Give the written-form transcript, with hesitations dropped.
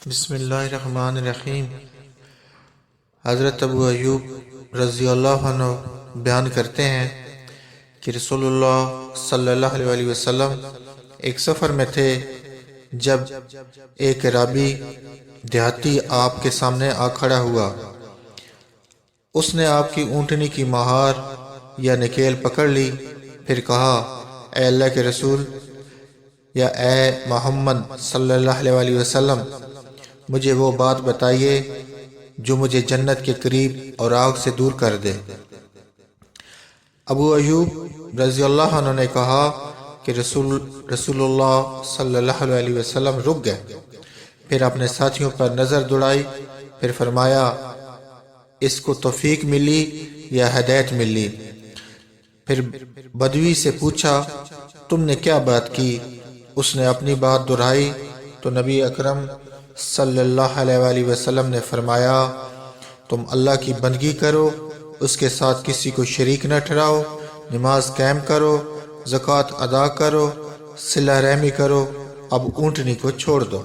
بسم اللہ الرحمن الرحیم۔ حضرت ابو ایوب رضی اللہ عنہ بیان کرتے ہیں کہ رسول اللہ صلی اللہ علیہ وسلم ایک سفر میں تھے جب ایک رابی دیہاتی آپ کے سامنے آ کھڑا ہوا۔ اس نے آپ کی اونٹنی کی مہار یا نکیل پکڑ لی، پھر کہا، اے اللہ کے رسول یا اے محمد صلی اللہ علیہ وسلم، مجھے وہ بات بتائیے جو مجھے جنت کے قریب اور آگ سے دور کر دے۔ ابو ایوب رضی اللہ عنہ نے کہا کہ رسول اللہ صلی اللہ علیہ وسلم رک گئے، پھر اپنے ساتھیوں پر نظر دوڑائی، پھر فرمایا، اس کو توفیق ملی یا ہدایت ملی؟ پھر بدوی سے پوچھا، تم نے کیا بات کی؟ اس نے اپنی بات دہرائی تو نبی اکرم صلی اللہ علیہ وسلم نے فرمایا، تم اللہ کی بندگی کرو، اس کے ساتھ کسی کو شریک نہ ٹھہراؤ، نماز قائم کرو، زکوٰۃ ادا کرو، صلہ رحمی کرو، اب اونٹنی کو چھوڑ دو۔